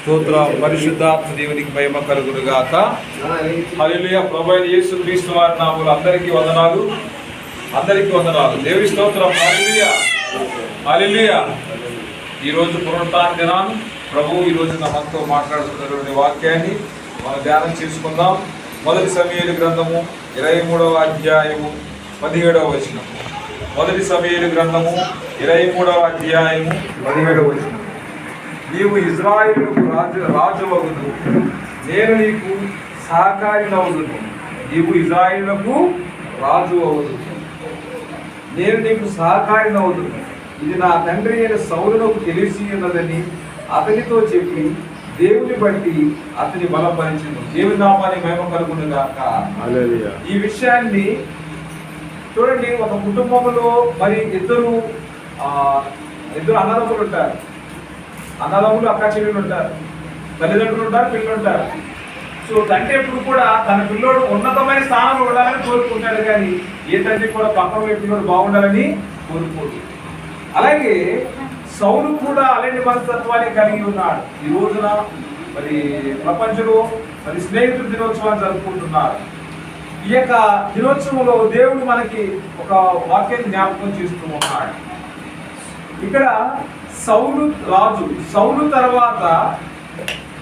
స్తోత్ర పరిశుద్ధాత్మ దేవునికి మహిమ కలుగును గాక. హల్లెలూయా. ప్రభువైన యేసుక్రీస్తు వారి నామములో అందరికీ వందనాలు. దేవుని స్తోత్రం. హల్లెలూయా, హల్లెలూయా. ఈరోజు పునరుత్థాన దినాన్ని ప్రభువు ఈరోజు మనతో మాట్లాడుతున్నటువంటి వాక్యాన్ని మనం ధ్యానం చేసుకుందాం. మొదటి సమూయేలు గ్రంథము 23వ అధ్యాయము 17వ వచనం. మొదటి సమూయేలు గ్రంథము 23వ అధ్యాయము 17వ వచనం. నీవు ఇజ్రాయేలుకు రాజువగుదు, నేను నీకు సహకారినవుదును. నీవు ఇజ్రాయేలుకు రాజువగుదు, నేను నీకు సహకారినవుదును. ఇది నా తండ్రి అయిన సౌలునకు తెలిసి ఉన్నదని అతనితో చెప్పి దేవుని బట్టి అతని బలపరిచింది. దేవుని నామాన్ని మహిమ కలుగును గాక. ఈ విషయాన్ని చూడండి. ఒక కుటుంబంలో మరి ఇద్దరు అన్నదమ్ములు ఉంటారు. అన్నదమ్ములు అక్క చెల్లెలు ఉంటారు, తల్లిదండ్రులు ఉంటారు, పిల్లలు ఉంటారు. సో తండ్రి ఎప్పుడు కూడా తన పిల్లోడు ఉన్నతమైన స్థానంలో ఉండాలని కోరుకుంటాడు, కానీ ఏ తండ్రి కూడా పక్కన పిల్లోడు బాగుండాలని కోరుకోడు. అలాగే సౌలు కూడా అలాంటి మనస్తత్వాన్ని కలిగి ఉన్నాడు. ఈ రోజున మరి ప్రపంచంలో మరి స్నేహితుల దినోత్సవాన్ని జరుపుకుంటున్నారు. ఈ యొక్క దినోత్సవంలో దేవుడు మనకి ఒక వాక్యాన్ని జ్ఞాపకం చేస్తూ ఉన్నాడు. ఇక్కడ సౌలు రాజు, సౌలు తర్వాత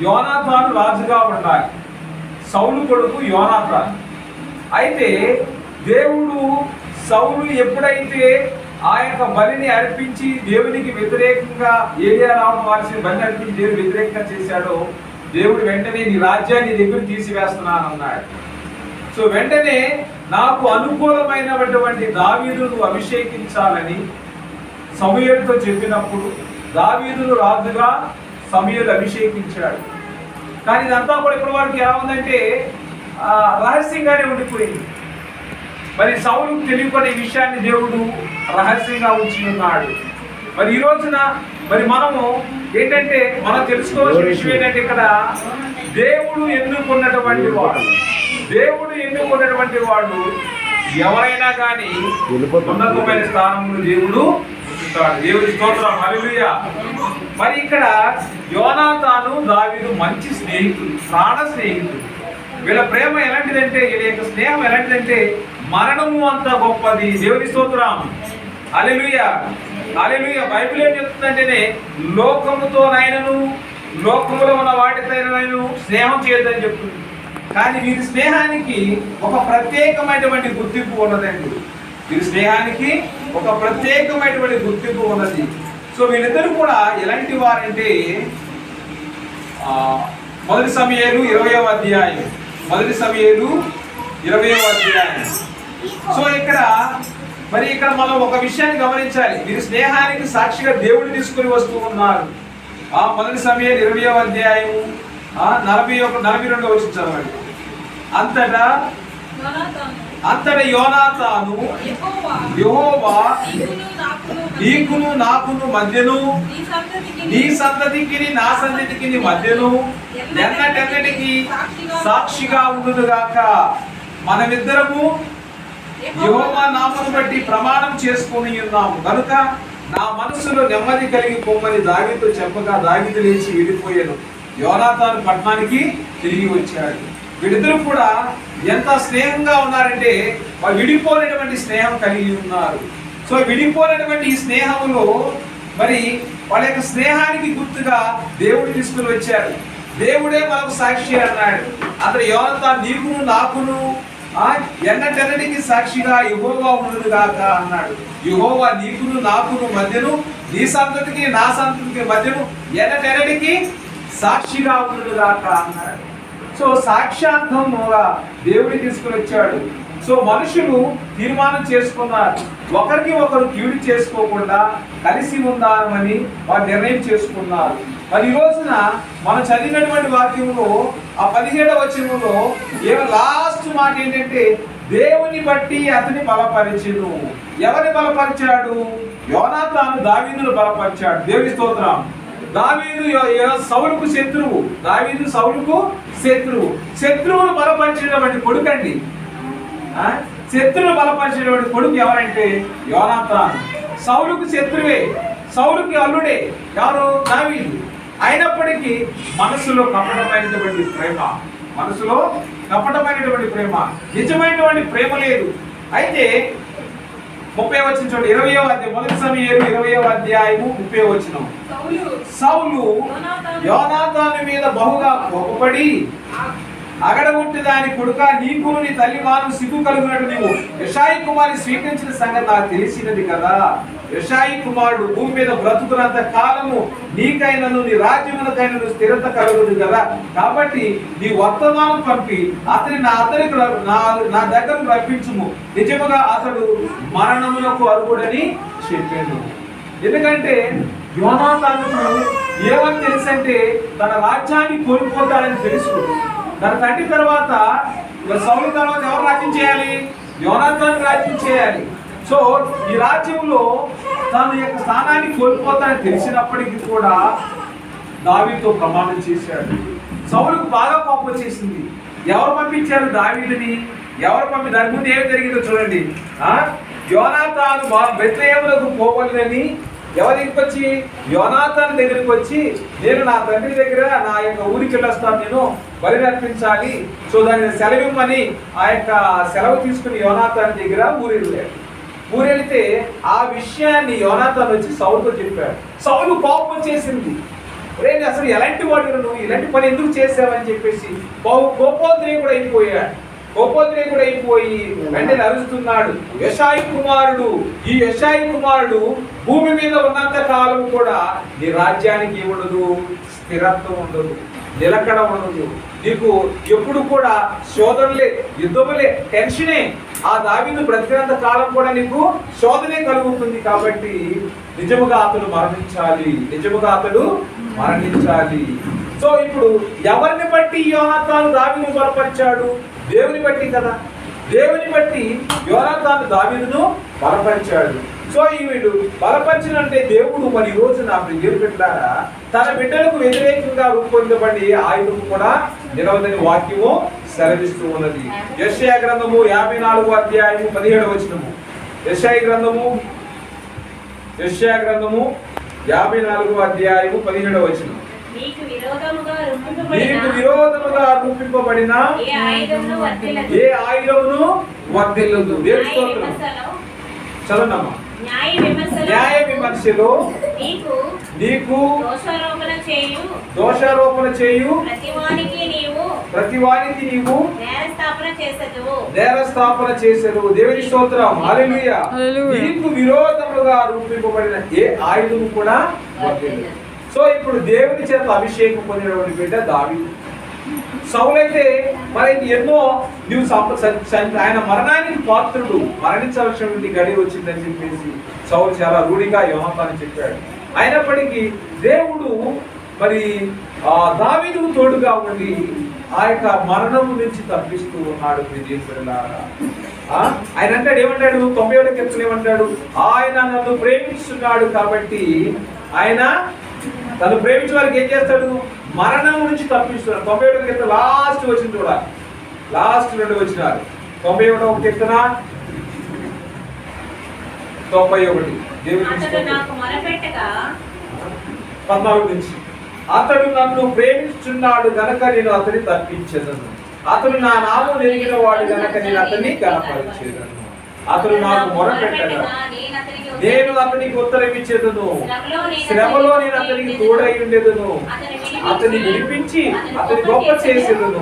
యోనాతాను రాజుగా ఉండాలి. సౌలు కొడుకు యోనాతాను. అయితే దేవుడు సౌలు ఎప్పుడైతే ఆ యొక్క బలిని అర్పించి దేవునికి వ్యతిరేకంగా ఏలియా రావడం వాల్సిన బలిని అర్పించి దేవుడు వ్యతిరేకంగా చేశాడో, దేవుడు వెంటనే నీ రాజ్యాన్ని దగ్గర తీసివేస్తున్నాను అన్నాడు. సో వెంటనే నాకు అనుకూలమైనటువంటి దావీదును అభిషేకించాలని సమూయేలుతో చెప్పినప్పుడు దావీదును రాజుగా సమూయేలు అభిషేకించాడు. కానీ ఇదంతా కూడా ఇప్పుడు వారికి ఎలా ఉందంటే రహస్యంగానే ఉండిపోయింది. మరి సౌలుకు తెలియకుండా ఈ విషయాన్ని దేవుడు రహస్యంగా ఉంచి ఉన్నాడు. మరి ఈ రోజున మరి మనము ఏంటంటే మనం తెలుసుకోవాల్సిన విషయం ఏంటంటే, ఇక్కడ దేవుడు ఎన్నుకున్నటువంటి వాడు ఎవరైనా కానీ ఉన్నతమైన స్థానంలో దేవుడు ఉంచుతాడు. దేవుడి స్తోత్రం. హల్లెలూయా. మరి ఇక్కడ యోనాతాను దావీదు మంచి స్నేహితులు, ప్రాణ స్నేహితులు. వీళ్ళ ప్రేమ ఎలాంటిదంటే, వీళ్ళ యొక్క స్నేహం ఎలాంటిదంటే మరణము అంత గొప్పది. దేవుని స్తోత్రం. హల్లెలూయా, హల్లెలూయా. బైబిల్ ఏం చెప్తుందంటేనే లోకముతోనైనను లోకములో ఉన్న వాటితోనైనను స్నేహం చేయొద్దని చెప్తుంది. కానీ వీరి స్నేహానికి ఒక ప్రత్యేకమైనటువంటి గుర్తింపు ఉన్నదండి. వీరి స్నేహానికి ఒక ప్రత్యేకమైనటువంటి గుర్తింపు ఉన్నది. సో వీళ్ళిద్దరూ కూడా ఎలాంటి వారంటే, మొదటి సమూయేలు 20వ అధ్యాయం. సో ఇక్కడ మనం ఒక విషయాన్ని గమనించాలి. వీరి స్నేహానికి సాక్షిగా దేవుడిని తీసుకుని వస్తూ ఉన్నారు. మొదటి సమూయేలు 20వ అధ్యాయం 42వ వచనం చదవండి. అంతటా యోనాతాను యెహోవా నీకును నాకును మధ్యను, నీ సంతతికి నా సంతతికి మధ్యను ఎన్నటెన్నటికి సాక్షిగా ఉండునుగాక. మనమిద్దరము యెహోవా నామమును బట్టి ప్రమాణం చేసుకొని ఉన్నాము కనుక నా మనసులో నెమ్మది కలిగి పొమ్మని దావీదుతో చెప్పగా దావీదు లేచి వెళ్ళిపోయాను. యోనాతాను పట్టణానికి తిరిగి వచ్చాడు. వీళ్ళిద్దరూ కూడా ఎంత స్నేహంగా ఉన్నారంటే వాళ్ళు విడిపోయినటువంటి స్నేహం కలిగి ఉన్నారు. సో విడిపోయినటువంటి ఈ స్నేహంలో మరి వాళ్ళ యొక్క స్నేహానికి గుర్తుగా దేవుడు తీసుకుని వచ్చారు. దేవుడే మనకు సాక్షి అన్నాడు. అతను యోనాతాను నీకును నాకును ఎన్నటెన్నటికి సాక్షిగా యెహోవా ఉండునుగాక అన్నాడు. యెహోవా నీకును నాకును మధ్యను, నీ సంతతికి నా సంతతికి మధ్యను ఎన్నటెన్నటికి సాక్షిగా ఉండునుగాక అన్నాడు. సో సాక్షాత్తంగా దేవుడి తీసుకుని వచ్చాడు. సో మనుషులు తీర్మానం చేసుకున్నారు, ఒకరికి ఒకరు కీడు చేసుకోకుండా కలిసి ఉందామని వారు నిర్ణయం చేసుకున్నారు. మరి ఈ రోజున మనం చదివినటువంటి వాక్యంలో 17వ వచనంలో లాస్ట్ మాట ఏంటంటే, దేవుని బట్టి అతని బలపరిచెను. ఎవరిని బలపరిచాడు? యోనాతాను దావీదును బలపరిచాడు. దేవుని స్తోత్రం. దావీదు సౌలుకు శత్రువు. శత్రువును బలపరిచినటువంటి కొడుకండి. శత్రువును బలపరిచినటువంటి కొడుకు ఎవరంటే యోనాతాను. సౌలుకు శత్రువే, సౌలుకి అల్లుడే ఎవరు? దావీదు. అయినప్పటికీ మనసులో కపటమైనటువంటి ప్రేమ, మనసులో కపటమైనటువంటి ప్రేమ, నిజమైనటువంటి ప్రేమ లేదు. అయితే 30వ వచనం చూడండి, 20వ అధ్యాయం, మొదటి సమూయేలు 20వ అధ్యాయము 30వ వచనం. సౌలు యోనాతాను మీద బహుగా కోపపడి, అగడగొట్టి దాని కొడుక, నీకు నీ తల్లి మాను సిగ్గు కలుగునట్టు నీవు యెషాయి కుమారుని స్వీకరించిన సంగతి నాకు తెలిసినది కదా. యెషాయి కుమారుడు భూమి మీద బ్రతుకున్నంత కాలము నీకైనను నీ రాజ్యమునకైనను స్థిరత కలుగుదు కదా. కాబట్టి నీ వర్తమానం పంపి అతని నా దగ్గరకు రప్పించుము, నిజముగా అతడు మరణమునకు అర్హుడని చెప్పాడు. ఎందుకంటే యోనాతానుకు ఏమని తెలుసంటే తన రాజ్యాన్ని కోల్పోతాడని తెలుసు. తన తండ్రి తర్వాత సౌలు తర్వాత ఎవరు రాజ్యం చేయాలి? యోనాతాను రాజ్యం చేయాలి. సో ఈ రాజ్యంలో తన యొక్క స్థానాన్ని కోల్పోతానని తెలిసినప్పటికీ కూడా దావీదుతో ప్రమాణం చేశాడు. సౌలుకు బాగా కోపం వచ్చేసింది. ఎవరు పంపించారు దావీదుని? ఎవరు పంపి దాని ముందు ఏమి జరిగిందో చూడండి. యోనాతాను బెత్లెహేమునకు పోవలెనని ఎవరి దగ్గరికి వచ్చి, యోనాతాను దగ్గరికి వచ్చి, నేను నా తండ్రి దగ్గర నా యొక్క ఊరికి వెళ్ళొస్తాను, నేను బలి అర్పించాలి, సో దాన్ని సెలవిమ్మని ఆ యొక్క సెలవు తీసుకుని యోనాతాను దగ్గర ఊరెళ్తే ఆ విషయాన్ని యోనాతాను వచ్చి సౌలుతో చెప్పాడు. సౌలు కోపం వచ్చేసింది. రేపు అసలు ఎలాంటి వాడు నువ్వు, ఇలాంటి పని ఎందుకు చేసావని చెప్పేసి కోపోద్రేకుడు అయిపోయి వెంటనే అరుస్తున్నాడు. యెషాయి కుమారుడు, ఈ యెషాయి కుమారుడు భూమి మీద ఉన్నంత కాలం కూడా నీ రాజ్యానికి ఉండదు, స్థిరత్వం ఉండదు, నిలకడ ఉండదు. నీకు ఎప్పుడు కూడా శోధనలే, యుద్ధములే, టెన్షనే. ఆ దావీదు బ్రతికినంత కాలం కూడా నీకు శోధనే కలుగుతుంది. కాబట్టి నిజముగా అతడు మరణించాలి. సో ఇప్పుడు ఎవరిని బట్టి యోనాతాను దావీదును బలపరిచాడు? దేవుని బట్టి కదా. దేవుని బట్టి యోనాతాను దావీదును బలపరిచాడు. సో ఈ వీడు బలపరిచినంటే దేవుడు మరి ఈ రోజు నా ప్రియ బిడ్డలారా తన బిడ్డలకు వ్యతిరేకంగా రూపొందబడి ఆయుధం కూడా నిలవదని వాక్యము సెలవిస్తూ ఉన్నది. యెషయా గ్రంథము 54వ అధ్యాయము 17వ వచనము. యెషయా గ్రంథము 54వ అధ్యాయము 17వ వచనం. నీకు విరోధముగా రూపింపబడిన ఏ ఆయుధమును వర్ధిల్లదు. దేవుని స్తోత్రం. చదవమ్మా. న్యాయ విమర్శలో నీకు దోషారోపణ చేయు ప్రతివానికి నీవు నేరస్థాపన చేసెదవు. దేవుని స్తోత్రం. హల్లెలూయా. నీకు విరోధముగా రూపింపబడిన ఏ ఆయుధము కూడా వర్ధిల్లదు. సో ఇప్పుడు దేవుని చేత అభిషేకం పొందినటువంటి బిడ్డ దావీదు. సౌలైతే మరి ఎన్నో ఆయన మరణానికి పాత్రుడు, మరణించవలసినటువంటి గడి వచ్చిందని చెప్పేసి సౌలు చాలా రూఢిగా యోనాతాను చెప్పాడు. అయినప్పటికీ దేవుడు మరి దావీదుకు తోడుగా ఉండి ఆ యొక్క మరణము నుంచి తప్పిస్తూ ఉన్నాడు. ఆయన అంటాడు, ఏమంటాడు? 91వ కీర్తన ఏమంటాడు? ఆయన నన్ను ప్రేమిస్తున్నాడు కాబట్టి ఆయన తను ప్రేమించే వారికి ఏం చేస్తాడు? మరణం నుంచి తప్పిస్తున్నాడు. 91వ కీర్తన లాస్ట్ వచ్చిన చూడాలి, లాస్ట్ 2 వచనాలు. 91వ కీర్తన 91 14 నుంచి. అతడు నన్ను ప్రేమిస్తున్నాడు గనక నేను అతన్ని తప్పించేదను, అతడు నా నామం ఎరిగిన వాడు గనక నేను అతన్ని కనపరిచేదను. అతడు నాకు మొరపెట్టగా నేను అతనికి ఉత్తరం ఇచ్చేదను, శ్రమలో నేను అతనికి తోడై ఉండేదను, అతన్ని విడిపించి అతని గొప్ప చేసేదను,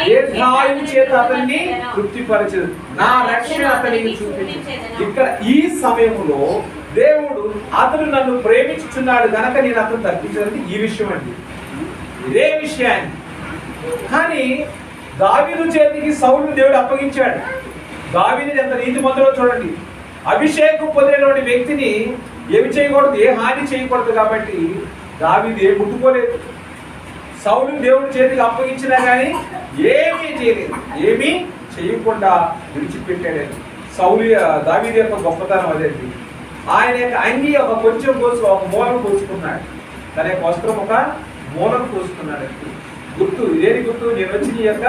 దీర్ఘాయువు చేత అతన్ని తృప్తిపరచేది, నా రక్షణ అతనికి చూపించి. ఇక్కడ ఈ సమయంలో దేవుడు అతడు నన్ను ప్రేమించుచున్నాడు గనక నేను అతను తప్పించదని ఈ విషయం అండి, ఇదే విషయాన్ని. కానీ దావీదు చేతికి సౌలును దేవుడు అప్పగించాడు. దావీదు ఎంత నీతిమంతుడో చూడండి. అభిషేకం పొందినటువంటి వ్యక్తిని ఏమి చేయకూడదు, ఏ హాని చేయకూడదు. కాబట్టి దావీదు ఏం ముట్టుకోలేదు. సౌలును దేవుడి చేతికి అప్పగించినా కానీ ఏమీ చేయలేదు, ఏమీ చేయకుండా విడిచిపెట్టాడని. దావీదు యొక్క గొప్పతనం అదేంటి, ఆయన యొక్క అంగి ఒక కొంచెం ఒక మూలం కోసుకున్నాడు, తన యొక్క వస్త్రం ఒక మూలం కోసుకున్నాడు. గుర్తు ఇదేని గుర్తు, నేను వచ్చి నీ యొక్క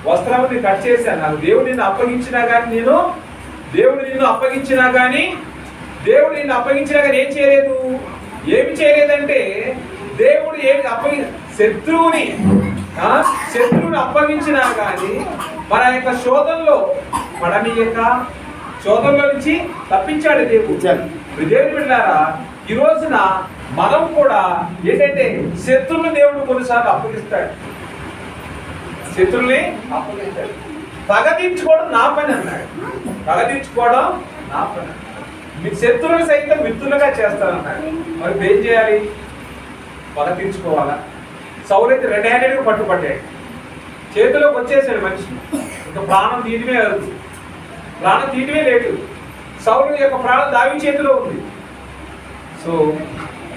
వస్త్రాన్ని కట్ చేశాను, నాకు దేవుడు నిన్ను అప్పగించినా కానీ దేవుడు నిన్ను అప్పగించినా కానీ ఏం చేయలేదు. ఏమి చేయలేదంటే దేవుడు ఏమి శత్రువుని అప్పగించినా కానీ మన యొక్క శోధనలో పడనీయక శోధనలో నుంచి తప్పించాడు దేవుడు. దేవుడు బిడ్డలారా, ఈ రోజున మనం కూడా ఏంటంటే శత్రువుని దేవుడు కొన్నిసార్లు అప్పగిస్తాడు. శత్రువుని అప్పగిస్తాడు. పగ తీర్చుకోవడం నా పని అన్నాడు. పగ తీర్చుకోవడం నా పని. మీ శత్రువుని సైతం మిత్రులుగా చేస్తానన్నాడు. మరి ఏం చేయాలి? పగ తీర్చుకోవాలా? సౌలు అయితే రెడ్ హ్యాండెడ్గా పట్టుపడ్డాడు. చేతిలోకి వచ్చేసాడు మనిషి. ఇంకా ప్రాణం తీయడమే లేదు. ప్రాణం తీయడమే లేదు. సౌలు యొక్క ప్రాణం దావీదు చేతిలో ఉంది. సో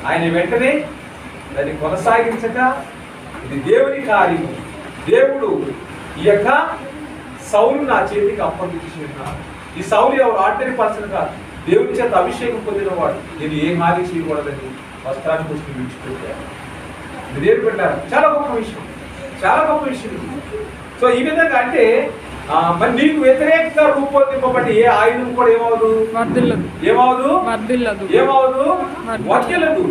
ఆయన వెంటనే దాన్ని కొనసాగించక ఇది దేవుని కార్యము. దేవుడు ఈ యొక్క సౌలు నా చేతికి అప్పగించున్నాడు. ఈ సౌలు ఎవరు? ఆర్డినరీ పర్సన్ కాదు. దేవుని చేత అభిషేకం పొందినవాడు. నేను ఏ హాని చేయకూడదని వస్త్రాన్ని పుస్తకం విడిచిపెట్టాడు. దేవుడు పెట్టారు. చాలా గొప్ప విషయం, చాలా గొప్ప విషయం. సో ఈ విధంగా అంటే మరి నీకు వ్యతిరేకంగా రూపొందింపబట్టి ఏ ఆయుధం కూడా ఏమవదు, వర్తిల్లదు.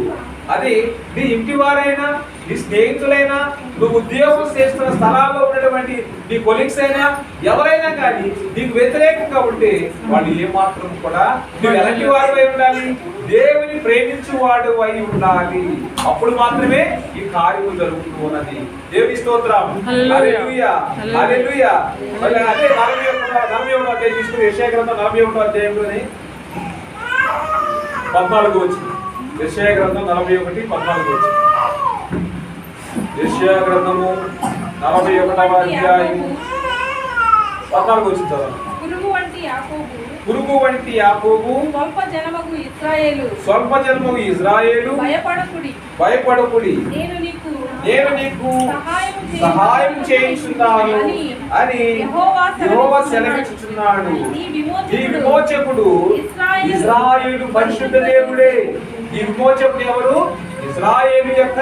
అది నీ ఇంటి వారైనా, నీ స్నేహితులైనా, నువ్వు ఉద్యోగం చేస్తున్న స్థలాల్లో ఉన్నటువంటి నీ కొలీగ్స్ అయినా, ఎవరైనా కానీ నీకు వ్యతిరేకంగా ఉంటే వాళ్ళు ఏమాత్రం కూడా నువ్వు ఎలాంటి వాడు అయి ఉండాలి? దేవుని ప్రేమించువాడు అయి ఉండాలి. అప్పుడు మాత్రమే ఈ కార్యము జరుగుతూ ఉన్నది. దేవుని స్తోత్రం. హల్లెలూయా, హల్లెలూయా. అదే 41వ అధ్యాయం తీసుకుని యెషయా గ్రంథం 41వ అధ్యాయంలోని 14 వచ్చింది. యెషయా గ్రంథం 41:14 వచ్చింది. యెషయా గ్రంథము 41వ అధ్యాయం 14 వచ్చింది. చదవండి. పురుగు వంటి యాకోబు స్వల్ప జన్మగు ఇశ్రాయేలు భయపడకుడి, నేను నీకు సహాయం చేయించున్నాను అని యెహోవా సెలవిచ్చుచున్నాడు. ఈ విమోచకుడు ఇశ్రాయేలు పరిశుద్ధ దేవుడే. ఈ విమోచకుడు ఎవరు? ఇశ్రాయేలు యొక్క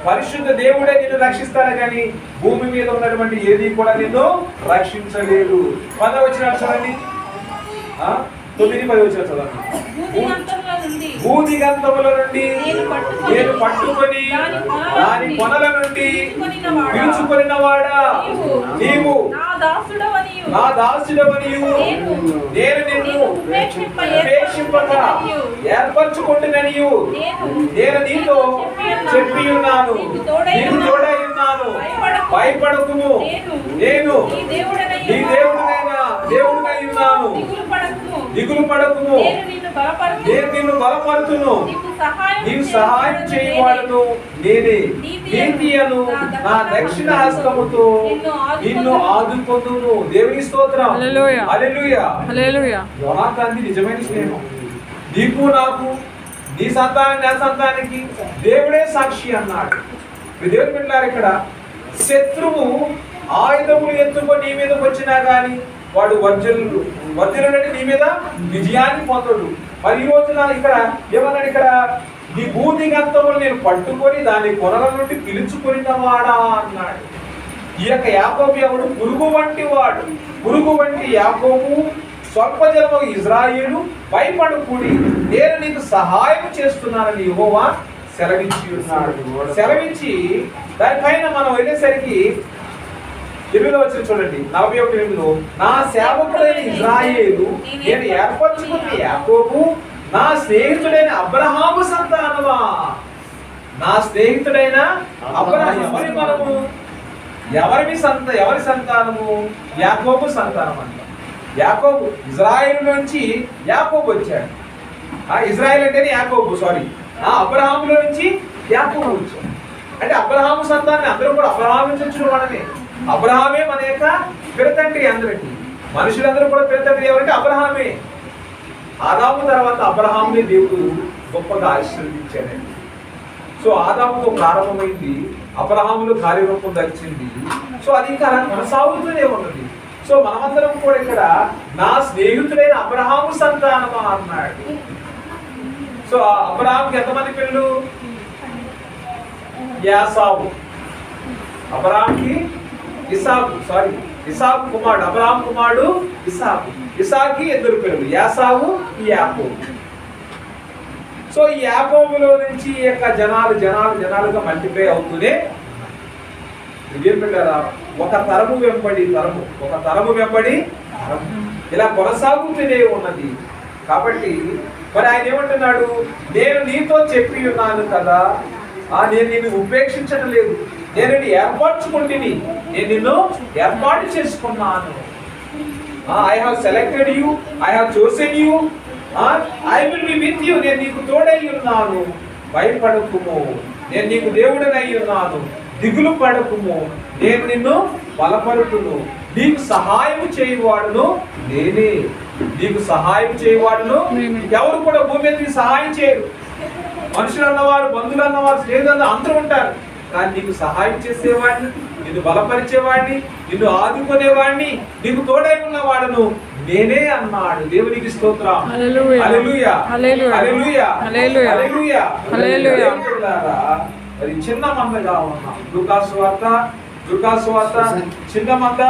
పరిశుద్ధ దేవుడే నిన్ను రక్షిస్తాడు, కానీ భూమి మీద ఉన్నటువంటి ఏది కూడా నిన్ను రక్షించలేదు. 10వ వచనం చూడండి. 9-10 వచనం చదవండి. భూదిగంతముల నుండి నేను పట్టుకొని దాని కొనల నుండి పిలుచుకొనినవాడా, నీవు నా దాసుడవనియు నేను నిన్ను ఉపేక్షింపక ఏర్పరచుకుంటుననియు నేను నీతో చెప్పి ఉన్నాను. నీకు తోడై ఉన్నాను. భయపడకుము, నేను నీ దేవుడినై ఉన్నాను. దిగులు పడకుము, నేను నిన్ను బలపరుతును. నీవు సహాయం చేయవాడును నేనే. నీతియను నా దక్షిణ హస్తముతో నిన్ను ఆదుకొందును. దేవుని స్తోత్రం. హల్లెలూయా. యోనాతాన్ది నిజమైన స్నేహం. నీకు నాకు, నీ సంతానం నా సంతానానికి దేవుడే సాక్షి అన్నాడు. దేవుని బిడ్డలారా, ఇక్కడ శత్రువు ఆయుధములు ఎత్తుకొని నీ మీదకి వచ్చినా కానీ వాడు వర్జనుడంటే నీ మీద విజయాన్ని పొందడు. మరి ఈ రోజున ఇక్కడ ఏమన్నాడు? ఇక్కడ నీ భూదిగంతములు నేను పట్టుకొని దాని కొనల నుండి పిలుచుకొనినవాడా అన్నాడు. ఈ యొక్క యాకోబు ఎవడు? పురుగు వంటి వాడు. పురుగు వంటి యాకోబు స్వల్ప జన్మ ఇశ్రాయేలు భయపడకుడి, నేను నీకు సహాయం చేస్తున్నానని యెహోవా సెలవిచ్చి ఉన్నాడు. సెలవిచ్చి దానిపైన మనం వెళ్ళేసరికి 8వ వచనం చూడండి. 41:8 నా సేవకుడైన ఇశ్రాయేలు నేను ఏర్పరచుకున్న యాకోబు నా స్నేహితుడైన అబ్రహాము సంతానమా. నా స్నేహితుడైన అబ్రహాము. ఎవరి సంతానము? యాకోబు సంతానం అంట. యాకోబు ఇశ్రాయేలు నుంచి యాకోబు వచ్చాడు. ఇశ్రాయేల్ అంటేనే యాకోబు, సారీ అబ్రహాములో నుంచి యాకోబు వచ్చాడు. అంటే అబ్రహాము సంతానం అందరూ కూడా అబ్రహాము నుంచి వచ్చిన వాళ్ళనే. అబ్రహామే మన యొక్క పిరతండ్రి. అందరికీ మనుషులందరూ కూడా పిరతండ్రి ఎవరంటే అబ్రహామే. ఆదాము తర్వాత అబ్రహాముని దేవుడు గొప్పగా ఆశీర్వదించాడండి. సో ఆదాముతో ప్రారంభమైంది, అబ్రహాములో కార్యరూపం దక్కింది. సో అది ఇంకా కొనసాగుతూనే ఉన్నది. సో మనమందరం కూడా ఇక్కడ నా స్నేహితుడైన అబ్రహాము సంతానమా అన్నాడు. సో అబ్రహాంకి ఎంతమంది పిల్లలు? యాసావు. అబ్రహాంకి ఇసాకు కుమారుడు. అబ్రహాం కుమారుడు ఇసాకు. ఇసాకి 2 పిల్లలు, యాసావు, యాకోబు. సో ఈ యాకోబులో నుంచి ఈ యొక్క జనాలుగా మల్టిప్లై అవుతూనే ఇదేం పెట్టారా, ఒక తరము వెంబడి తరము ఇలా కొనసాగుతూనే ఉన్నది. కాబట్టి మరి ఆయన ఏమంటున్నాడు, నేను నీతో చెప్పి ఉన్నాను కదా, నేను నిన్ను ఉపేక్షించడం లేదు, నేను నిన్ను ఏర్పరచుకుంటుని, నేను నిన్ను ఏర్పాటు చేసుకున్నాను. I have selected you, I have chosen you, I will be with you, నేను నీకు తోడై ఉన్నాను, భయపడకుము, నేను నీకు దేవుడనై ఉన్నాను, దిగులు పడకుము, నేను నిన్ను బలపరుతును, నీకు సహాయం చేయవాడును నేనే. నీకు సహాయం చేయవాడును, ఎవరు కూడా భూమి మీద నీకు సహాయం చేయరు. మనుషులు అన్నవారు, బంధువులు అన్నవారు, స్నేహితులు అందరూ ఉంటారు. కానీ నీకు సహాయం చేసేవాడిని, నిన్ను బలపరిచేవాడిని, నిన్ను ఆదుకునేవాడిని, నీకు తోడై ఉన్నవాడును నేనే అన్నాడు. దేవునికి స్తోత్రం. హల్లెలూయా, హల్లెలూయా, హల్లెలూయా, హల్లెలూయా. మరి చిన్న మందగా ఉన్నాం. లూకాసు వార్త చిన్న మంద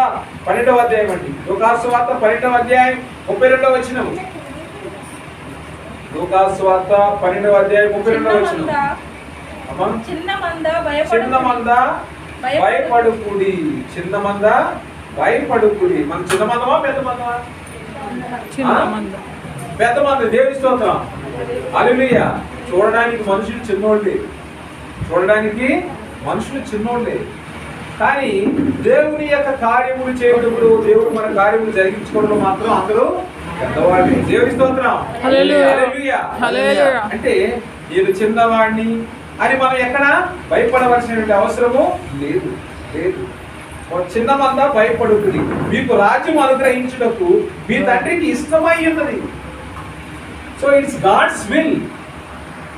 12వ అధ్యాయం అండి. లూకాసు వార్త 12వ అధ్యాయం 32వ వచనం. లూకాసు వార్త 12వ అధ్యాయం 32వ వచనం. చిన్న మంద భయపడుకుడి, చిన్న మంద భయపడుకుడి. మన చిన్న మందమా పెద్ద మందమా? పెద్ద మంద. దేవుని స్తోత్రం. హల్లెలూయా. చూడడానికి మనుషులు చిన్నోళ్ళే, కానీ దేవుని యొక్క కార్యములు చేయడంలో, దేవుడు మన కార్యములు జరిగించుకోవడంలో మాత్రం అందరూ పెద్దవాళ్ళే. దేవుని స్తోత్రం. హల్లెలూయా. అంటే నేను చిన్నవాడిని అని మనం ఎక్కడ భయపడవలసినటువంటి అవసరము లేదు. చిన్న మంద భయపడుతుంది, మీకు రాజ్యం అనుగ్రహించుటకు మీ తండ్రికి ఇష్టమై ఉన్నది. So it's God's will,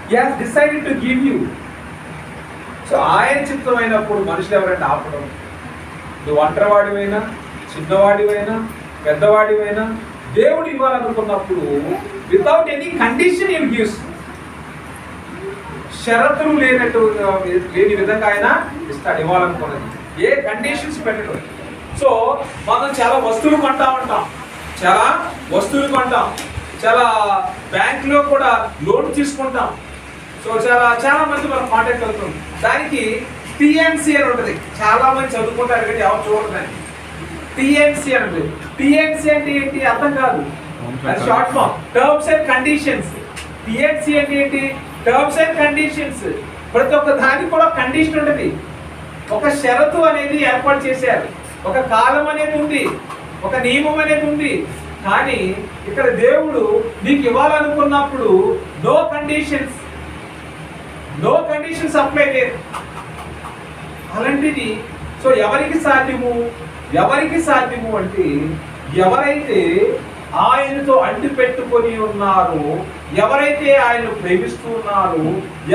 he has decided to give you. So ఆయన చిత్తమైనప్పుడు మనుషులు ఎవరైనా ఆపడం. నువ్వు ఒంటరివాడివైనా, చిన్నవాడివైనా, పెద్దవాడివైనా, దేవుడు ఇవ్వాలనుకున్నప్పుడు వితౌట్ ఎనీ కండిషన్ ఏం గివ్స్, షరతులు లేని విధంగా ఆయన ఇస్తాడు. ఇవ్వాలనుకున్నది ఏ కండిషన్స్ పెట్టడం. సో మనం చాలా వస్తువులు కొంటాం, చాలా బ్యాంకులో కూడా లోన్ తీసుకుంటాం. సో చాలా మంది మనం కాంటాక్ట్ అవుతుంది. దానికి టిఎన్సి అని ఉంటుంది. చాలా మంది చదువుకుంటారు కానీ ఎవరు చూడదని. టిఎన్సి అని ఉంటుంది. టిఎన్సి అంటే ఏంటి అర్థం కాదు, అది short form, terms and conditions. TNC అంటే ఏంటి? Terms and conditions. ప్రతి ఒక్క దానికి కూడా కండిషన్ ఉంటుంది, ఒక షరతు అనేది ఏర్పాటు చేశారు, ఒక కాలం అనేది ఉంది, ఒక నియమం అనేది ఉంది. కానీ ఇక్కడ దేవుడు నీకు ఇవ్వాలనుకున్నప్పుడు నో కండిషన్స్ అప్లై లేదు. అలాంటిది. సో ఎవరికి సాధ్యము అంటే ఎవరైతే ఆయనతో అంటి పెట్టుకొని ఉన్నారు, ఎవరైతే ఆయనను ప్రేమిస్తూ ఉన్నారు,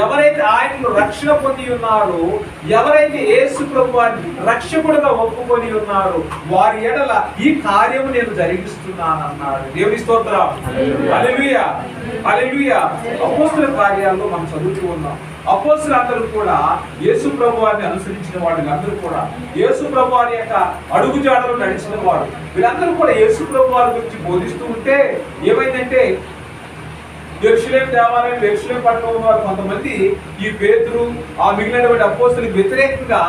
ఎవరైతే ఆయనను రక్షణ పొంది ఉన్నారు, ఎవరైతే యేసు ప్రభువాన్ని రక్షకుడుగా ఒప్పుకొని ఉన్నారు, వారి ఎడల ఈ కార్యము నేను జరిగిస్తున్నానన్నాడు. దేవుని స్తోత్రం. హల్లెలూయా, హల్లెలూయా. అపోస్తలుల కార్యాల్లో మనం చదువుతూ ఉన్నాం. అపోస్తలులందరూ కూడా యేసు ప్రభువాన్ని అనుసరించిన వాళ్ళు, అందరూ కూడా యేసు ప్రభువారి యొక్క అడుగుజాడలు నడిచిన వారు. వీళ్ళందరూ కూడా యేసు ప్రభువారి గురించి బోధిస్తూ ఉంటే ఏమైందంటే, యెరూషలేము దేవాలయం, యెరూషలేము పట్టణంలో వారు కొంతమంది ఈ పేతురు, ఆ మిగిలినటువంటి అపోస్తలులకు వ్యతిరేకంగా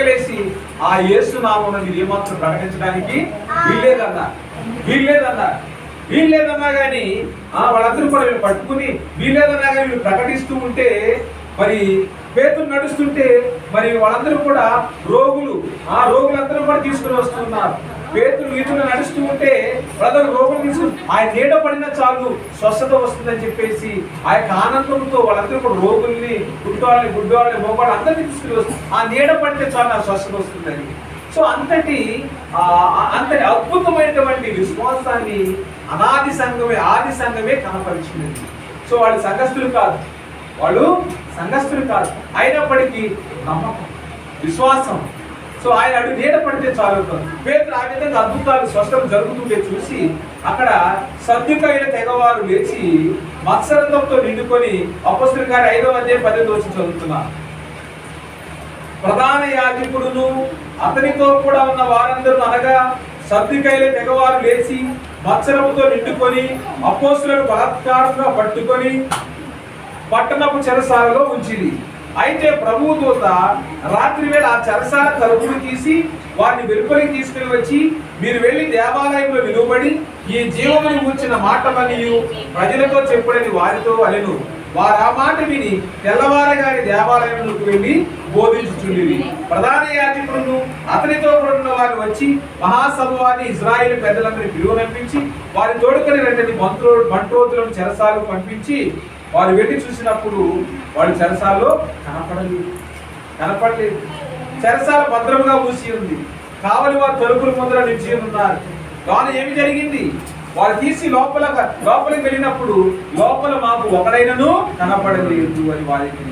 లేచి ఆ యేసు నామమున మీరు ఏమాత్రం ప్రకటించడానికి వీల్లేదన్నా కానీ వాళ్ళందరూ కూడా వీళ్ళు పట్టుకుని వీల్లేదన్నా కానీ వీళ్ళు ప్రకటిస్తూ ఉంటే, మరి పేతురు నడుస్తుంటే మరి వాళ్ళందరూ కూడా రోగులందరూ కూడా తీసుకుని వస్తున్నారు. పేతురు వీధులు నడుస్తూ ఉంటే వాళ్ళందరూ రోగులు తీసుకుని ఆయన నీడ పడినా చాలు స్వస్థత వస్తుందని చెప్పేసి ఆ యొక్క ఆనందంతో వాళ్ళందరూ కూడా రోగుల్ని, గుడ్డవాళ్ళని మోగాళ్ళు అందరినీ తీసుకుని వస్తుంది. ఆ నీడ పడితే చాలు ఆ స్వస్థత వస్తుందని. సో అంతటి అద్భుతమైనటువంటి విశ్వాసాన్ని ఆది సంఘమే కనపరిచింది. సో వాళ్ళు సంఘస్థులు కాదు, అయినప్పటికీ నమ్మకం, విశ్వాసం. సో ఆయన అడుగు నీడ పడితే చాలు. పేతురు ఆ విధంగా అద్భుతాలు, స్వస్థతలు జరుగుతుంటే చూసి అక్కడ సద్దుకైన తెగవారు లేచి మత్సరంతో నిండుకొని, అపోస్తలుల కార్యం 5వ అధ్యాయం 10వ వచనం చదువుతున్నారు. ప్రధాన యాజకుడును అతనితో కూడా ఉన్న వారందరూ అనగా సద్దుకైన తెగవారు లేచి మత్సరముతో నిండుకొని అపోస్తులను బలాత్కారంగా పట్టుకొని పట్టణపు చెరసాలలో ఉంచింది. అయితే ప్రభువు దూత రాత్రి వేళ ఆ చెరసాల తలుపులు తీసి వారిని వెలుపలికి తీసుకుని వచ్చి, మీరు వెళ్లి దేవాలయంలో నిలువబడి ఈ జీవమును కూర్చిన మాటలన్నీ ప్రజలతో చెప్పుడని వారితో అనెను. వారు ఆ మాట విని తెల్లవారగానే దేవాలయంలోకి వెళ్లి బోధించుచుండిరి. ప్రధాన యాజకులను అతనితో ఉన్న వారు వచ్చి మహాసభ వారిని ఇశ్రాయేలు పెద్దలందరినీ పిలువనంపించి వారి తోడుకొని రెండని బంట్రోతులను చెరసాలకు పంపించి, వారు వెళ్ళి చూసినప్పుడు వాళ్ళు చెరసాల్లో కనపడలేదు. చెరసాల భద్రముగా మూసి ఉంది. కావలి వారు తలుపుల ముందర నిలిచి ఉన్నారు. కానీ ఏమి జరిగింది? వారు తీసి లోపలికి వెళ్ళినప్పుడు లోపల మాకు ఒకడైనను కనపడలేదు అని వారికి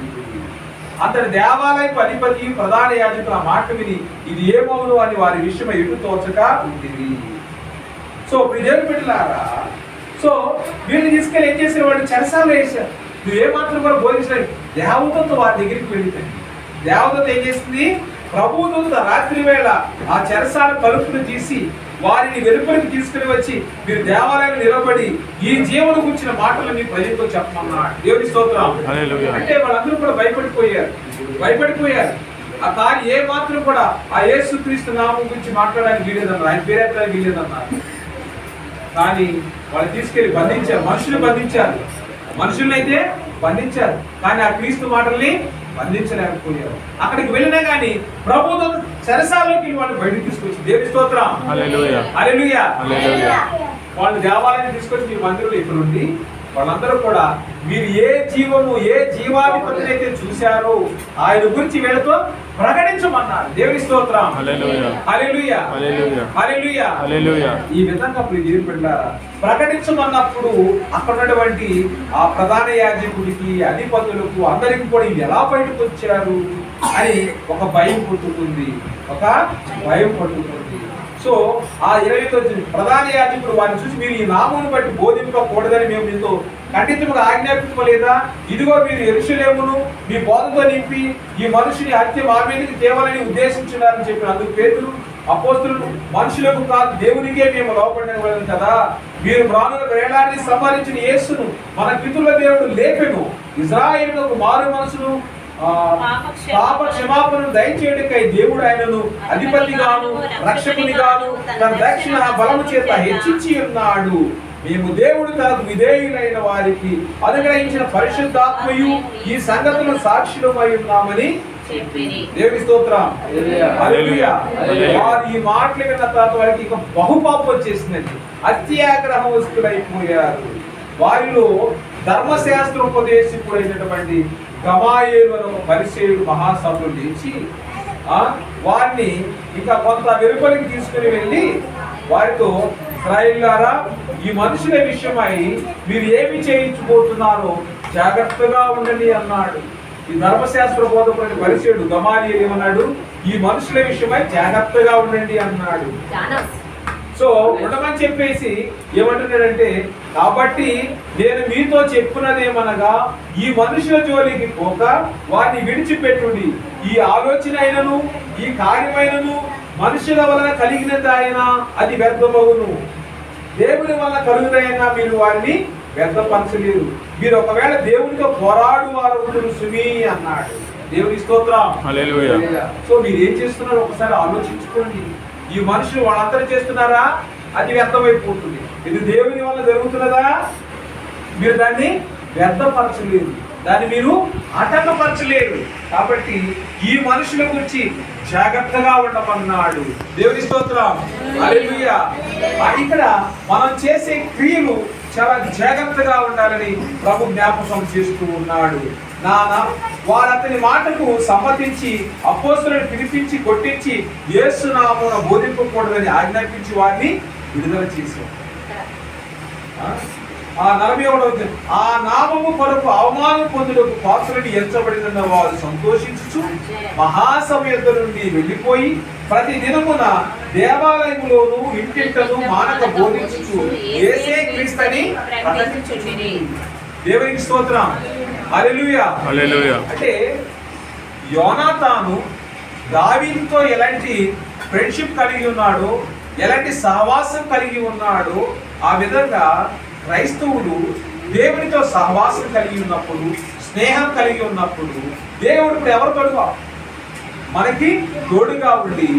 అంతటి దేవాలయపు అధిపతి ప్రధాన యాజకులు ఆ మాట విని ఇది ఏమవును అని వారి విషయం ఎటు తోచక ఉంది. సో దేవుని బిడ్డలారా, సో వీళ్ళు తీసుకెళ్ళి ఏం చేశారు? వాళ్ళు చెరసాలు వేశారు. నువ్వు ఏమాత్రం కూడా బోధించలేదు. దేవదూత వారి దగ్గరికి వెళ్ళిపోయింది. దేవదూత ఏం చేసింది? ప్రభుదూత రాత్రి వేళ ఆ చెరసాల తలుపును తీసి వారిని వెలుపలికి తీసుకుని వచ్చి, మీరు దేవాలయం నిలబడి ఈ జీవన గురించిన మాటలు మీ ప్రజలతో చెప్పమన్నాడు. దేవుని స్తోత్రం. అంటే వాళ్ళందరూ కూడా భయపడిపోయారు. ఆ కానీ ఏ మాత్రం కూడా ఆ యేసుక్రీస్తు నామం గురించి మాట్లాడడానికి వీలేదన్నారు, ఆయన పేరెత్తడానికి వీలేదన్నారు. కానీ వాళ్ళు తీసుకెళ్లి బంధించారు. మనుషులైతే బంధించారు, కానీ ఆ క్రీస్తు మాటల్ని బంధించలేకపోయారు. అక్కడికి వెళ్ళినా కానీ ప్రభుత్వం చెరసాల్లోకి వాళ్ళు బయటకు తీసుకొచ్చి, దేవుని స్తోత్రం, హల్లెలూయా, వాళ్ళు దేవాలయాన్ని తీసుకొచ్చి మీ మందిరంలో ఇక్కడ ఉండి వాళ్ళందరూ కూడా మీరు ఏ జీవాధిపతిని అయితే చూశారో ఆయన గురించి వీళ్ళతో ప్రకటించమన్నారు. దేవుని స్తోత్రం, హల్లెలూయా, హల్లెలూయా. ఈ విధంగా దేవుని బిడ్డలారా ప్రకటించమన్నప్పుడు అక్కడ ఉన్నటువంటి ఆ ప్రధాన యాజకుడికి, అధిపతులకు, అందరికి కూడా ఇవి ఎలా బయటకు వచ్చారు అని ఒక భయం పుట్టుతుంది. సో ఆ 29 ప్రధాన యాజకుడు వారిని చూసి, మీరు ఈ నామమును బట్టి బోధింపకూడదని మేము మీతో ఖండితముగా ఆజ్ఞాపించలేదా? ఇదిగో మీరు యెరూషలేమును మీ బోధతో నింపి ఈ మనుషుని హత్య మా మీదకి తేవాలని ఉద్దేశించున్నారని చెప్పిన అందుకు పేతురు, అపోస్తలులు, మనుషులకు కాదు దేవునికే మేము లోపడిన కదా. మీరు ప్రాణులకు వేలాడి సంహరించిన యేసును మన పితరుల దేవుడు లేపెను. ఇశ్రాయేలుకు మారు మనసును పాప క్షమాపణను దయచేయడానికై దేవుడు ఆయనను అధిపతిగాను రక్షకునిగాను తన దక్షిణ బలము చేత హెచ్చించి ఉన్నాడు. మేము దేవుడు తనకు విధేయులైన వారికి అనుగ్రహించిన పరిశుద్ధాత్మయు ఈ సంగతులను సాక్షులమై ఉన్నామని దేవుని స్తోత్రం, హల్లెలూయా. వారు ఈ మాటలు విన్న తర్వాత వారికి ఇక బహుపాపం వచ్చేసిందండి. అత్యాగ్రహవస్తులైపోయారు. వారిలో ధర్మశాస్త్రోపదేశకుడైనటువంటి గమాయేలు అనే ఒక పరిసయ్యుడు మహాసభలో లేచి వారిని ఇంకా కొంత వెలుపలికి తీసుకుని వెళ్ళి వారితో, ఇశ్రాయేలులారా, ఈ మనుషుల విషయమై మీరు ఏమి చేయించబోతున్నారో జాగ్రత్తగా ఉండండి అన్నాడు. ఈ ధర్మశాస్త్ర బోధకుడైన పరిసయ్యుడు గమాయేలు ఏమన్నాడు? ఈ మనుషుల విషయమై జాగ్రత్తగా ఉండండి అన్నాడు. సో ఉండమని చెప్పేసి ఏమంటున్నాడంటే, కాబట్టి నేను మీతో చెప్పున్నదేమనగా ఈ మనుషుల జోలికి పోక వారిని విడిచిపెట్టుడి. ఈ ఆలోచన అయినను ఈ కార్యమైనను మనుషుల వలన కలిగినది అయినా అది వ్యర్థమవును. దేవుని వలన కలుగుదైనా మీరు వారిని వ్యర్థపరచలేరు. మీరు ఒకవేళ దేవునితో పోరాడు వారు సుమి అన్నాడు. దేవుని స్తోత్రం, హల్లెలూయా. సో మీరు ఏం చేస్తున్నారో ఒకసారి ఆలోచించుకోండి. ఈ మనుషులు వాళ్ళందరూ చేస్తున్నారా? అది వ్యర్థమైపోతుంది. ఇది దేవుని వల్ల జరుగుతున్నదా? మీరు దాన్ని వ్యర్థపరచలేరు, దాన్ని మీరు ఆటంకపరచలేరు. కాబట్టి ఈ మనుషుల గురించి జాగ్రత్తగా ఉండమన్నాడు. దేవుని స్తోత్రం, హల్లెలూయా. ఇక్కడ మనం చేసే క్రియలు చాలా జాగ్రత్తగా ఉండాలని ప్రభు జ్ఞాపకం చేస్తూ ఉన్నాడు. వారు అతని మాటకు సమ్మతించి అపోస్తలులను పిలిపించి కొట్టించి యేసు నామమున బోధింపకూడదని ఆజ్ఞాపించి వారిని విడుదల చేశారు. 41 ఆ నామము కొరకు అవమానం పొందుటకు పాత్రులను ఎంచబడిన వారు సంతోషించుచు మహాసభ యొద్ద నుండి వెళ్ళిపోయి ప్రతి దినమున దేవాలయములోను ఇంటింటను మానక బోధించుచు యేసే క్రీస్తుని ప్రకటించుచుండిరి. దేవునికి స్తోత్రం, హల్లెలూయా, హల్లెలూయా. అంటే యోనాతాను దావీదుతో ఎలాంటి ఫ్రెండ్షిప్ కలిగి ఉన్నాడు, ఎలాంటి సహవాసం కలిగి ఉన్నాడు, ఆ విధంగా క్రైస్తవులు దేవునితో సహవాసం కలిగి ఉన్నప్పుడు, స్నేహం కలిగి ఉన్నప్పుడు దేవుడు ఇప్పుడు ఎవరు తోడుగా మనకి తోడుగా ఉండి,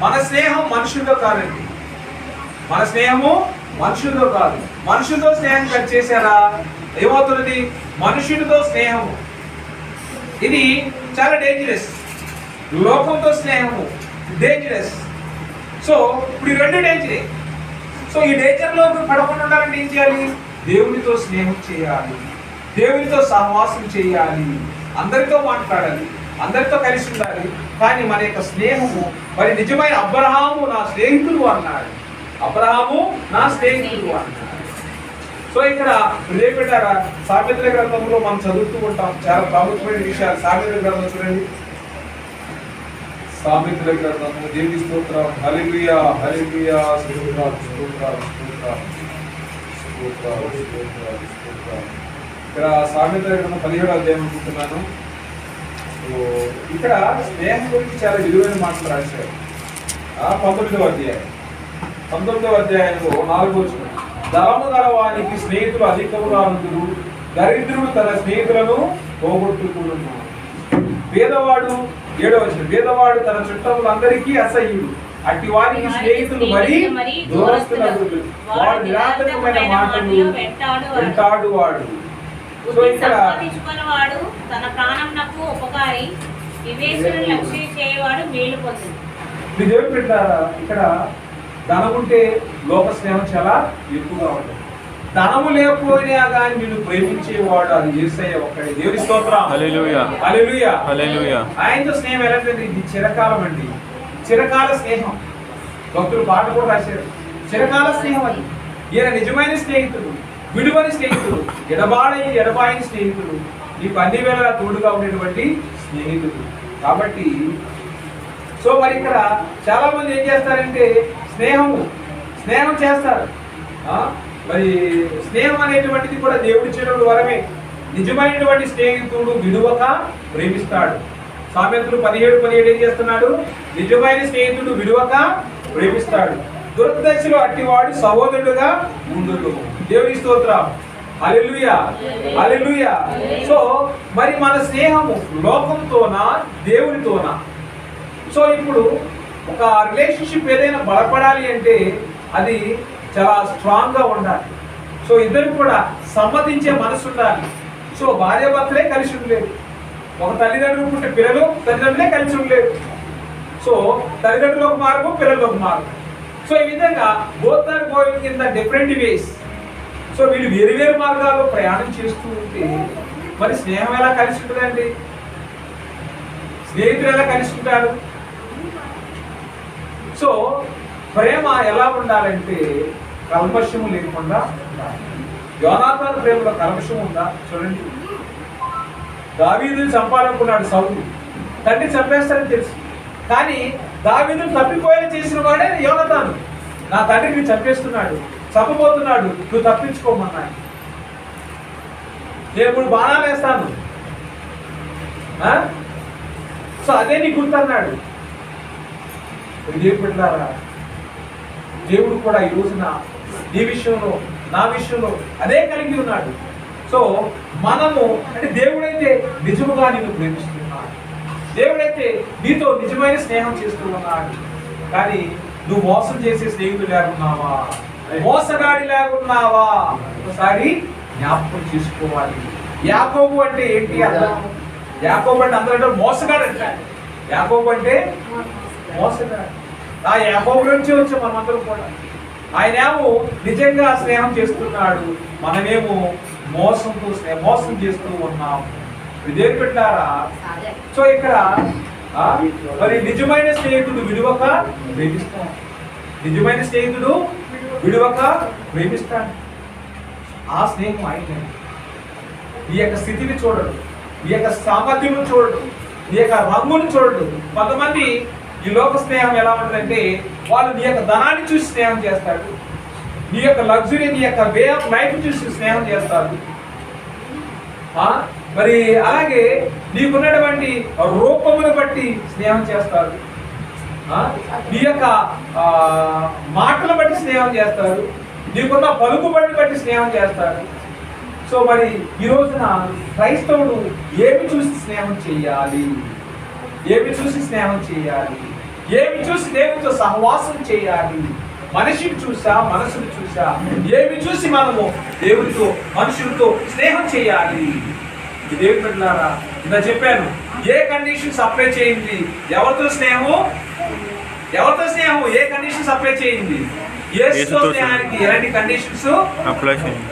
మన స్నేహం మనుషులతో కాదండి, మన స్నేహము మనుషులతో కాదు. మనుషులతో స్నేహం కట్ చేశారా ఏమవుతున్నది? మనుషుడితో స్నేహము ఇది చాలా డేంజరస్. లోకంతో స్నేహము డేంజరస్. సో ఇప్పుడు ఈ రెండు డేంజరే. సో ఈ డేంజర్లో పడకుండా ఉండాలంటే ఏం చేయాలి? దేవునితో స్నేహం చేయాలి, దేవునితో సహవాసం చేయాలి, అందరితో మాట్లాడాలి, అందరితో కలిసి ఉండాలి. కానీ మన యొక్క స్నేహము మరి నిజమైన అబ్రహాము నా స్నేహితుడు అన్నాడు. అబ్రహాము నా స్నేహితుడు అన్నాడు. సో ఇక్కడ రేపెట్టారా సామెతల గ్రంథంలో మనం చదువుతూ ఉంటాం చాలా ప్రాముఖ్యమైన విషయాలు. సామెతల గ్రంథం చూడండి, సామెతల గ్రంథము. దేవుని స్తోత్రం. హల్లెలూయా, హల్లెలూయా, స్తోత్రం, స్తోత్రం, స్తోత్రం, స్తోత్రం, స్తోత్రం, స్తోత్రం. ఇక్కడ సామెతల గ్రంథం 17వ అధ్యాయం అనుకుంటున్నాను. ఇక్కడ స్నేహం గురించి చాలా విలువైన మాటలు రాశారు. 19వ అధ్యాయంలో 4వ వచనం. ధనము గలవానికి స్నేహితులు అధికముగా ఉందురు, దరిద్రుడు తన స్నేహితులను పోగొట్టుకున్నాడు. పేదవాడు 7వ వచనం. పేదవాడు తన చుట్టములందరికీ అసహ్యుడు, అట్టి వారికి స్నేహితులు మరి దూరస్తులు. వాడు నిరార్థకమైన మాటలు వెంటాడు వాడు. సో ఇక్కడ వాడు తన ప్రాణమునకు ఉపకారి, వివేచనను లక్ష్యం చేయవాడు మేలు పొందును. మీ దేవుడు పెట్టారా? ఇక్కడ ధనం ఉంటే లోక స్నేహం చాలా ఎక్కువగా ఉంటుంది. ధనము లేకపోయినా కానీ నిన్ను ప్రేమించేవాడు అది యేసయ్య ఒక్కడే. దేవుని స్తోత్రం. హల్లెలూయా, హల్లెలూయా, హల్లెలూయా. ఆయనతో స్నేహం ఎలాంటిది? ఇది చిరకాలం అండి, చిరకాల స్నేహం. భక్తులు పాట కూడా రాశారు, చిరకాల స్నేహం అది. ఈయన నిజమైన స్నేహితుడు, విడువని స్నేహితుడు, ఎడబాయని స్నేహితుడు, నీకు అన్ని వేళలా తోడుగా ఉండేటువంటి స్నేహితుడు. కాబట్టి సో మరి ఇక్కడ చాలా మంది ఏం చేస్తారంటే స్నేహం చేస్తారు. మరి స్నేహం అనేటువంటిది కూడా దేవుడి ఇచ్చినటువంటి వరమే. నిజమైనటువంటి స్నేహితుడు విడువక ప్రేమిస్తాడు. సామెతలు 17:17 ఏం చేస్తున్నాడు? నిజమైన స్నేహితుడు విడువక ప్రేమిస్తాడు, దుర్దశలో అట్టివాడు సహోదరుడుగా ఉండును. దేవుని స్తోత్రం. హల్లెలూయా, హల్లెలూయా. సో మరి మన స్నేహము లోకంతోనా దేవునితోనా? సో ఇప్పుడు ఒక రిలేషన్షిప్ ఏదైనా బలపడాలి అంటే అది చాలా స్ట్రాంగ్గా ఉండాలి. సో ఇద్దరు కూడా సమ్మతించే మనసు ఉండాలి. సో భార్యాభర్తలే కలిసి ఉండలేరు, ఒక తల్లిదండ్రులు పుట్టే పిల్లలు తల్లిదండ్రులే కలిసి ఉండలేరు. సో తల్లిదండ్రులు ఒక మార్గం, పిల్లలు ఒక మార్గం. సో ఈ విధంగా both are going in the different ways. So వీళ్ళు వేరు మార్గాల్లో ప్రయాణం చేస్తూ ఉంటే మరి స్నేహం ఎలా కలిసి ఉంటుందండి? స్నేహితులు ఎలా కలిసి ఉంటారు? సో ప్రేమ ఎలా ఉండాలంటే కల్మషము లేకుండా ఉండాలి. యోనాతాను ప్రేమలో కల్మషం ఉందా? చూడండి, దావీదుని చంపాలనుకున్నాడు సౌలు, తండ్రి చంపేస్తారని తెలుసు. కానీ దావీదుని తప్పిపోయేలా చేసిన వాడే యోనాతాను. నా తండ్రిని చంపేస్తున్నాడు, చంపబోతున్నాడు, నువ్వు తప్పించుకోమన్నాడు. నేను 3 బాణాలు వేస్తాను, సో అదే నీ గుర్తన్నాడు. దేవుడు పెట్టారా? దేవుడు కూడా ఈ రోజున నీ విషయంలో నా విషయంలో అదే కలిగి ఉన్నాడు. సో మనము అంటే దేవుడైతే నిజముగా నిన్ను ప్రేమిస్తున్నాడు, దేవుడైతే నీతో నిజమైన స్నేహం చేస్తూ ఉన్నాడు. కానీ నువ్వు మోసం చేసే స్నేహితుడు లేకున్నావా, మోసగాడి లేకున్నావా? ఒకసారి జ్ఞాపకం చేసుకోవాలి. యాకోబు అంటే ఏంటి అర్థం? యాకోబు అంటే అందరూ మోసగాడు అంటారు. యాకోబు అంటే మోసగాడు. ఆ యాకోబు నుంచి వచ్చే మనమందరం కూడా ఆయనేమో నిజంగా స్నేహం చేస్తున్నాడు, మనమేమో మోసం చేస్తూ ఉన్నాము. విదేరు పెట్టారా? సో ఇక్కడ మరి నిజమైన స్నేహితుడు విడువక ప్రేమిస్తాడు, నిజమైన స్నేహితుడు విడువక ప్రేమిస్తాడు. ఆ స్నేహం ఆయన ఈ యొక్క స్థితిని చూడడు, ఈ యొక్క సామర్థ్యం చూడడు, ఈ యొక్క రంగును చూడడు. కొంతమంది ఈ లోక స్నేహం ఎలా ఉంటుందంటే వాళ్ళు నీ యొక్క ధనాన్ని చూసి స్నేహం చేస్తాడు, నీ యొక్క లగ్జరీ, నీ యొక్క వే ఆఫ్ లైఫ్ చూసి స్నేహం చేస్తారు. మరి అలాగే నీకున్నటువంటి రూపమును బట్టి స్నేహం చేస్తారు, నీ యొక్క మాటలు బట్టి స్నేహం చేస్తారు, నీకున్న పలుకుబడిని బట్టి స్నేహం చేస్తాడు. సో మరి ఈ రోజున క్రైస్తవుడు ఏమి చూసి స్నేహం చేయాలి? ఏమి చూసి స్నేహం చేయాలి? ఏమి చూసి దేవునితో సహవాసం చేయాలి? మనిషిని చూసా, మనసుని చూసా? ఏమి చూసి మనము దేవునితో, మనుషులతో స్నేహం చేయాలి? ఈ దేవుని బిడ్డలారా, ఇలా చెప్పాను, ఏ కండిషన్స్ అప్లై చేయింది? ఎవరితో స్నేహం? ఎవరితో స్నేహం? ఏ కండిషన్స్ అప్లై చేయింది? యేసుతో స్నేహానికి ఎలాంటి కండిషన్స్ అప్లై చేయండి?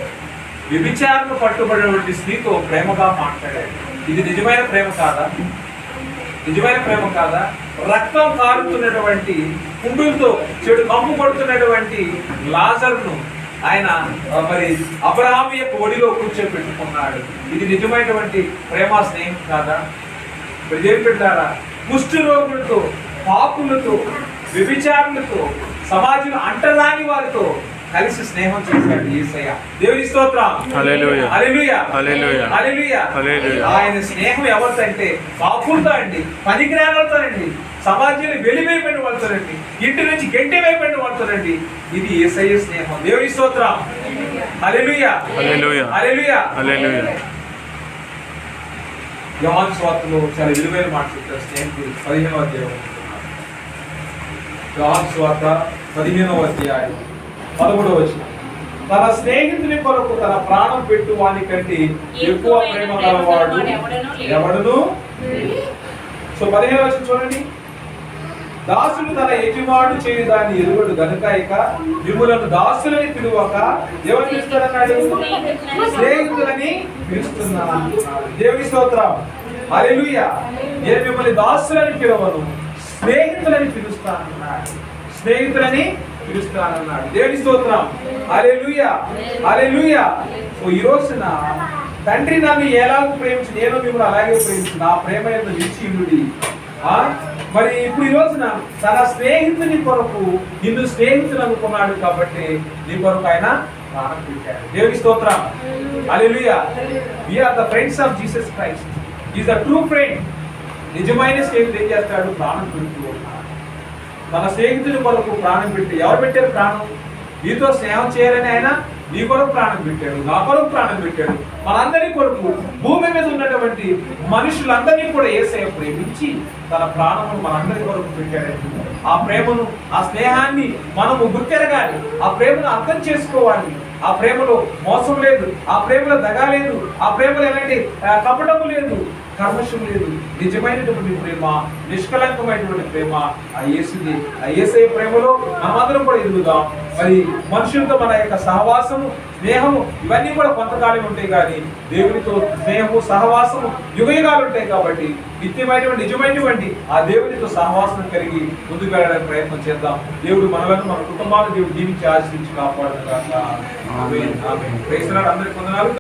వ్యభిచారము పట్టుబడినటువంటి స్త్రీతో ప్రేమగా మాట్లాడాడు. ఇది నిజమైన ప్రేమ కాదా? నిజమైన ప్రేమ కాదా? రక్తం కారుతున్నటువంటి కుండులతో చెడు కంపు కొడుతున్నటువంటి లాజరును ఆయన మరి అబ్రహాము యొక్క ఒడిలో కూర్చోబెట్టుకున్నాడు. ఇది నిజమైనటువంటి ప్రేమ, స్నేహం కాదా? దేవుని బిడ్డలారా, కుష్టు రోగులతో, పాపులతో, వ్యభిచారులతో, సమాజంలో అంటరాని వారితో కలిసి స్నేహం చేశాడు యేసయ్య. దేవుని స్తోత్రం. హల్లెలూయా. హల్లెలూయా. హల్లెలూయా. హల్లెలూయా. హల్లెలూయా. ఆయన స్నేహం ఎవరితో అంటే పాపులతో అండి, పనికిరాలతోనండి, సమాజంలో వెలివేయబడిన వాళ్ళతోనండి, ఇంటి నుంచి గంటి వేయబడిన వాళ్ళతోనండి. ఇది యేసయ్య స్నేహం. దేవుని స్తోత్రం. హల్లెలూయా. హల్లెలూయా. హల్లెలూయా. హల్లెలూయా. యోహాను సువార్తలో చాలా విలువైన మాట చెప్తారు స్నేహితులు. 15వ అధ్యాయం. యోహాను సువార్త 15వ అధ్యాయం 13వ వచనం. తన స్నేహితుని కొరకు తన ప్రాణం పెట్టు వాని కంటే ఎక్కువ ప్రేమ గలవాడు ఎవడును. సో 15వ వచనం చూడండి. దాసుడు తన యజమానుడు చేయు దాన్ని ఎరుగడు గనుక ఇక మిమ్ములను దాసులని పిలువక ఎవరు పిలుస్తారన్నాడు? స్నేహితులని పిలుస్తున్నాను. దేవుని స్తోత్రం. హల్లెలూయా. నేను మిమ్మల్ని దాసులని పిలవను, స్నేహితులని పిలుస్తానన్నాడు. స్నేహితులని పిలుస్తానన్నాడు. దేవుని స్తోత్రం. హల్లెలూయా. హల్లెలూయా. సో ఈ రోజున తండ్రి నన్ను ఎలాగ ప్రేమించి నేను మిమ్మల్ని అలాగే ప్రేమించి నా ప్రేమ యొక్క నిశ్చయుడి. మరి ఇప్పుడు ఈ రోజున తన స్నేహితుని కొరకు నిన్ను స్నేహితులు అనుకున్నాడు కాబట్టి నీ కొరకు ఆయన ప్రాణం పెట్టాడు. దేవుని స్తోత్రం. Hallelujah. We are the friends of Jesus Christ. Is the true friend. నిజమైన స్నేహితుడు ఏం చేస్తాడు? ప్రాణం పెడుతూ ఉన్నాడు. తన స్నేహితుని కొరకు ప్రాణం పెట్టి, ఎవరు పెట్టారు ప్రాణం? నీతో స్నేహం చేయాలని ఆయన నీ కొరకు ప్రాణం పెట్టాడు, నా కొరకు ప్రాణం పెట్టాడు. మనందరి కొరకు భూమి మీద ఉన్నటువంటి మనుషులందరినీ కూడా యేసయ్య ప్రేమించి తన ప్రాణమును మనందరి కొరకు పెట్టాడండి. ఆ ప్రేమను, ఆ స్నేహాన్ని మనము గుర్తెరగాలి. ఆ ప్రేమను అర్థం చేసుకోవాలి. ఆ ప్రేమలో మోసం లేదు, ఆ ప్రేమలో దగా లేదు, ఆ ప్రేమలో ఎలాంటి కపటము లేదు, కర్మషం లేదు. నిజమైనటువంటి ప్రేమ, నిష్కలంకమైనటువంటి ప్రేమ ఆ యేసుది. ఆ యేసయ్య ప్రేమలో మనమందరం కూడా ఎదుగుదాం. మరి మనుషులతో మన యొక్క సహవాసము, స్నేహము ఇవన్నీ కూడా కొంతకాలం ఉంటాయి, కానీ దేవునితో స్నేహము, సహవాసము యుగయుగాలు ఉంటాయి. కాబట్టి నిత్యమైనటువంటి, నిజమైనటువంటి ఆ దేవునితో సహవాసం కలిగి ముందుకు వెళ్ళడానికి ప్రయత్నం చేద్దాం. దేవుడు మనలను, మన కుటుంబాలను దేవుడు దీవించి ఆశీర్వదించి కాపాడును గాక. Amen. Amen. Praise the Lord. అందరికీ వందనాలు.